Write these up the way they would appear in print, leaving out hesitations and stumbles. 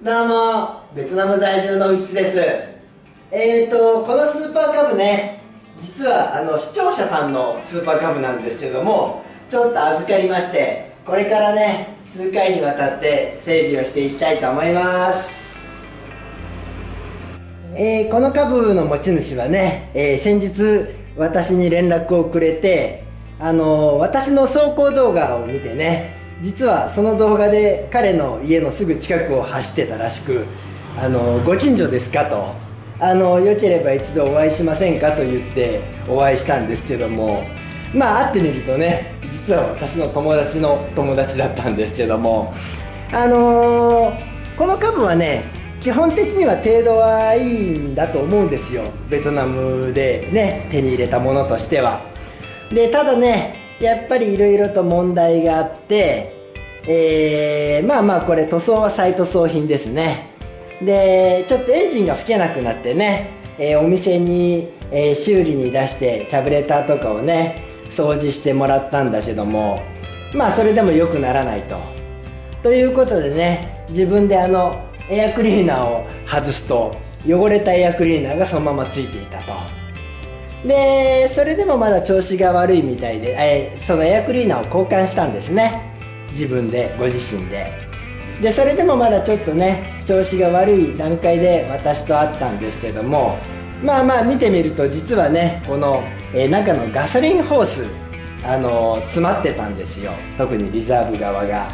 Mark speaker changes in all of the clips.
Speaker 1: どうも、ベトナム在住のウキツです。このスーパーカブね、実は視聴者さんのスーパーカブなんですけども、ちょっと預かりまして、これからね、数回にわたって整備をしていきたいと思います。このカブの持ち主はね、先日私に連絡をくれて、私の走行動画を見てね、実はその動画で彼の家のすぐ近くを走ってたらしく、ご近所ですかと、よければ一度お会いしませんかと言ってお会いしたんですけども、まあ会ってみるとね、実は私の友達の友達だったんですけども、この株はね、基本的には程度はいいんだと思うんですよ。ベトナムでね、手に入れたものとしては。で、ただね、やっぱりいろいろと問題があって、まあこれ塗装は再塗装品ですね。で、ちょっとエンジンが吹けなくなってね、お店に、修理に出してキャブレターとかをね掃除してもらったんだけども、まあそれでも良くならないということでね、自分でエアクリーナーを外すと汚れたエアクリーナーがそのままついていたと。で、それでもまだ調子が悪いみたいで、そのエアクリーナーを交換したんですね、自分で、ご自身で。で、それでもまだちょっとね調子が悪い段階で私と会ったんですけども、まあ見てみると実はね、この、中のガソリンホース詰まってたんですよ、特にリザーブ側が。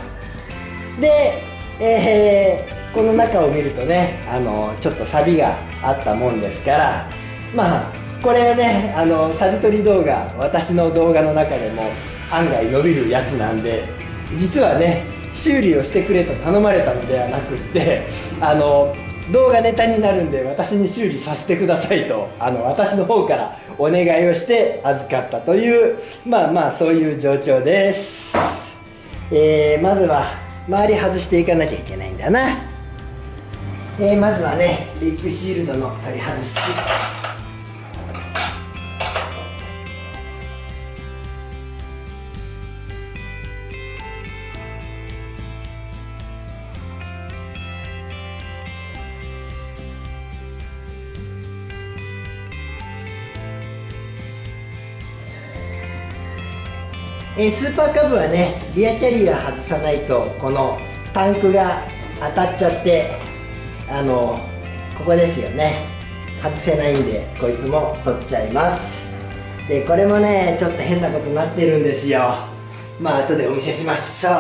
Speaker 1: で、この中を見るとね、ちょっと錆があったもんですから、まあこれはね、錆取り動画、私の動画の中でも案外伸びるやつなんで、実はね修理をしてくれと頼まれたのではなくって、動画ネタになるんで私に修理させてくださいと私の方からお願いをして預かったという、まあそういう状況です。まずは周り外していかなきゃいけないんだな。まずはね、リップシールドの取り外し。スーパーカブはね、リアキャリア外さないとこのタンクが当たっちゃって、ここですよね、外せないんでこいつも取っちゃいます。で、これもねちょっと変なことになってるんですよ。まあ後でお見せしましょう。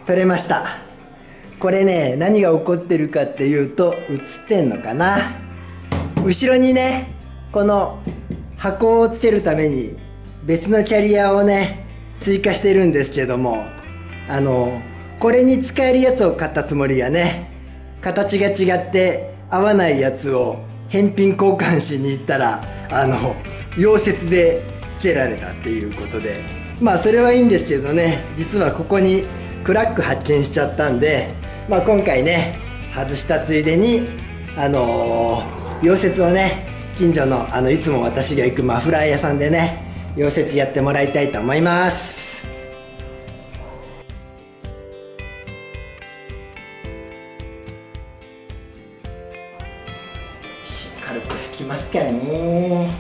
Speaker 1: 取れました。これね、何が起こってるかっていうと、映ってんのかな、後ろにねこの箱をつけるために別のキャリアをね追加してるんですけども、これに使えるやつを買ったつもりがね、形が違って合わないやつを返品交換しに行ったら溶接でつけられたっていうことで、まあそれはいいんですけどね、実はここにクラック発見しちゃったんで、まあ今回ね外したついでに溶接をね、近所のいつも私が行くマフラー屋さんでね溶接やってもらいたいと思います。軽く拭きますかね。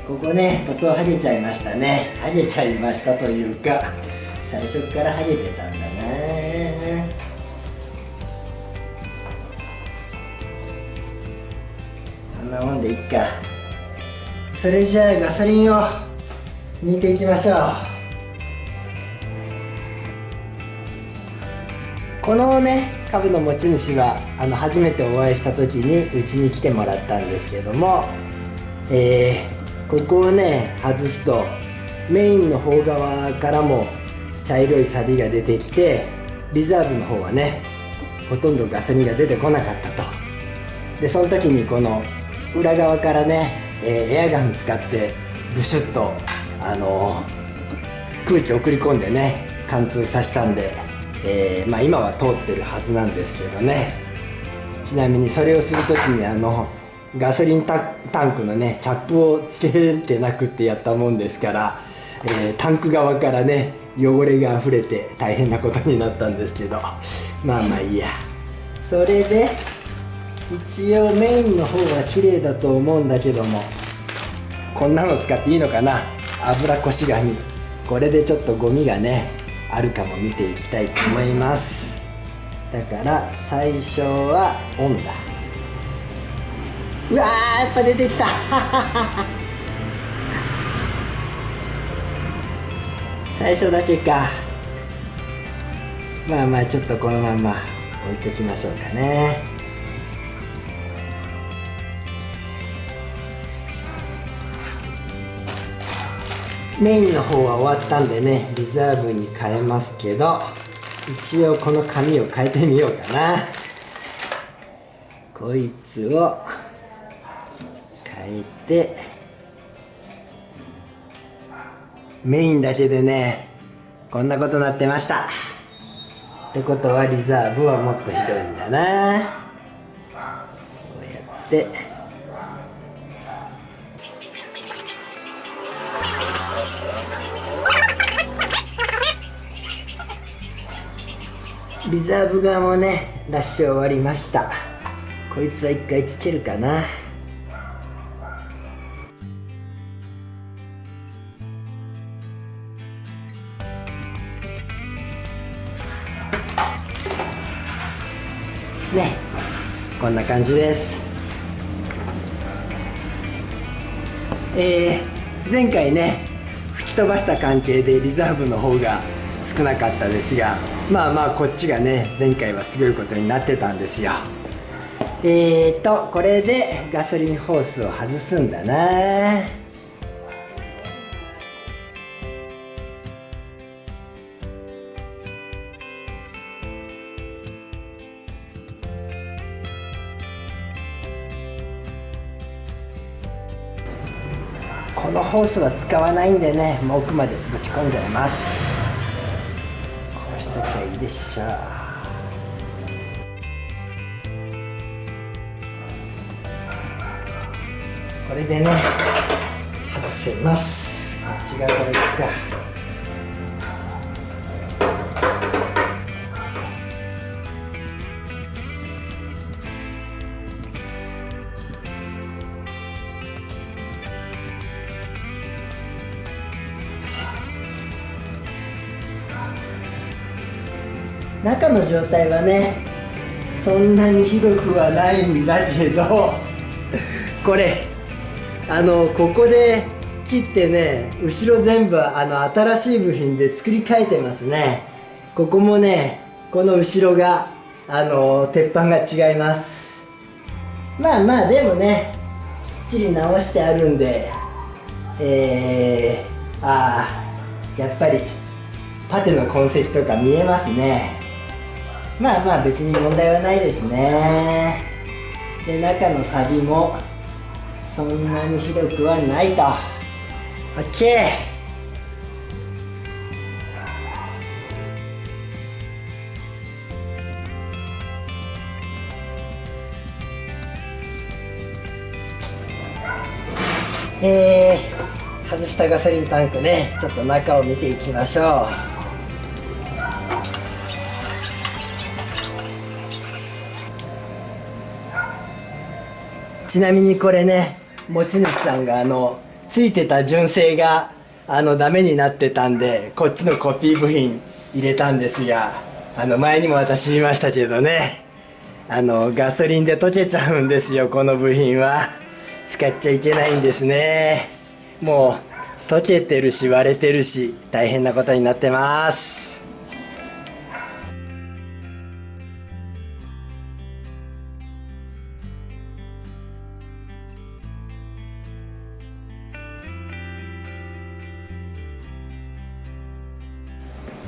Speaker 1: ここね、塗装剥げちゃいましたね。剥げちゃいましたというか、最初から剥げてたんだな。こんなもんでいっか。それじゃあガソリンを抜いていきましょう。このね株の持ち主は初めてお会いした時にうちに来てもらったんですけども、ここをね外すとメインの方側からも茶色い錆が出てきて、リザーブの方はねほとんどガソリンが出てこなかったと。で、その時にこの裏側からね、エアガン使ってブシュッと空気送り込んでね貫通させたんで、今は通ってるはずなんですけどね。ちなみにそれをする時にガソリンタンクのねキャップをつけてなくってやったもんですから、タンク側からね汚れが溢れて大変なことになったんですけど、まあまあいいや。それで一応メインの方は綺麗だと思うんだけども、こんなの使っていいのかな。油こし紙、これでちょっとゴミがねあるかも見ていきたいと思います。だから最初はオンだ。うわー、やっぱ出てきた最初だけか。まあまあちょっとこのまんま置いておきましょうかね。メインの方は終わったんでねリザーブに変えますけど、一応この紙を変えてみようかな。こいつを変えて、メインだけでねこんなことになってました。ってことはリザーブはもっとひどいんだな。こうやってリザーブ側もね出し終わりました。こいつは一回つけるかな。ね、こんな感じです。前回ね吹き飛ばした関係でリザーブの方が少なかったですが、まあまあこっちがね前回はすごいことになってたんですよ。これでガソリンホースを外すんだな。このホースは使わないんでね、もう奥までぶち込んじゃいます。こうしときゃいいでしょう。これでね外せます。こっち側からいくか。中の状態はねそんなにひどくはないんだけどこれここで切ってね後ろ全部新しい部品で作り変えてますね。ここもねこの後ろが鉄板が違います。まあまあでもねきっちり直してあるんで、やっぱりパテの痕跡とか見えますね。まあまあ別に問題はないですね。で中の錆もそんなにひどくはないと。 OK。 外したガソリンタンクねちょっと中を見ていきましょう。ちなみにこれね持ち主さんがついてた純正がダメになってたんでこっちのコピー部品入れたんですが、前にも私言いましたけどねガソリンで溶けちゃうんですよ。この部品は使っちゃいけないんですね。もう溶けてるし割れてるし大変なことになってます。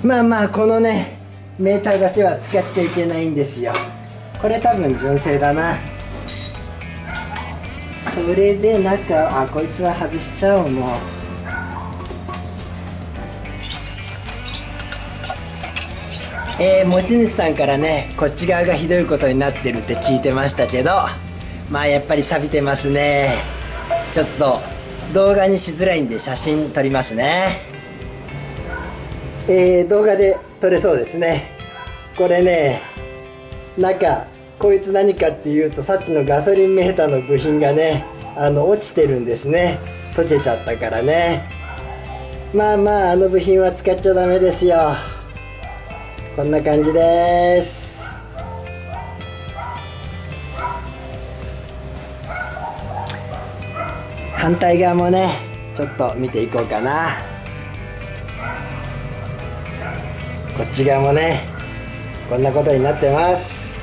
Speaker 1: まあまあこのねメーターだけは使っちゃいけないんですよ。これ多分純正だな。それで中こいつは外しちゃおう。もう持ち主さんからね、こっち側がひどいことになってるって聞いてましたけど、まあやっぱり錆びてますね。ちょっと動画にしづらいんで写真撮りますね。動画で撮れそうですね。これね、中こいつ何かっていうと、さっきのガソリンメーターの部品がね、落ちてるんですね。溶けちゃったからね。まあまあ、あの部品は使っちゃダメですよ。こんな感じです。反対側もね、ちょっと見ていこうかな。こっち側もね、こんなことになってます。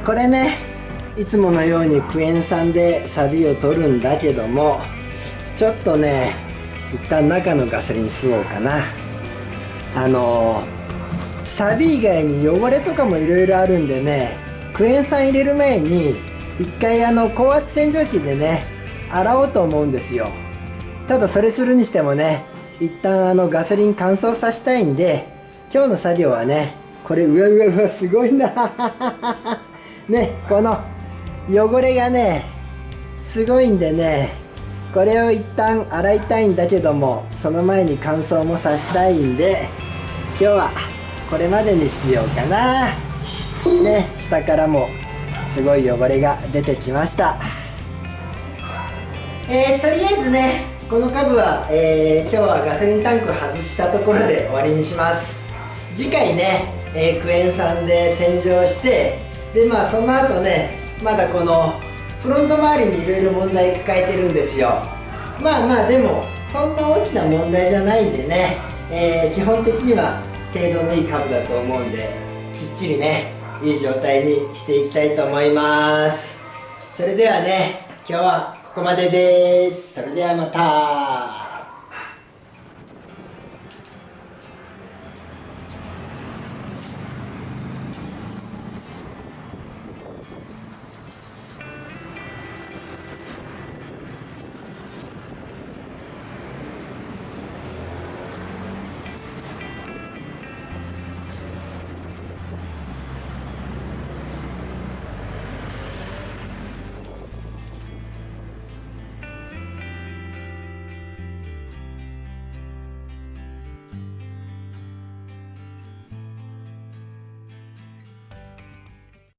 Speaker 1: これね、いつものようにクエン酸でサビを取るんだけども、ちょっとね、一旦中のガソリン吸おうかな。サビ以外に汚れとかもいろいろあるんでね、クエン酸入れる前に一回高圧洗浄機でね、洗おうと思うんですよ。ただそれするにしてもね、一旦ガソリン乾燥させたいんで、今日の作業はね、これうわうわうわすごいなね、この汚れがねすごいんでね、これを一旦洗いたいんだけども、その前に乾燥もさしたいんで、今日はこれまでにしようかな。ね、下からもすごい汚れが出てきました。とりあえずね、この株は、今日はガソリンタンク外したところで終わりにします。次回ね、クエン酸で洗浄して、でまあその後ね、まだこのフロント周りにいろいろ問題抱えてるんですよ。まあまあでもそんな大きな問題じゃないんでね、基本的には程度のいい株だと思うんで、きっちりねいい状態にしていきたいと思います。それではね、今日はここまでです。それではまた。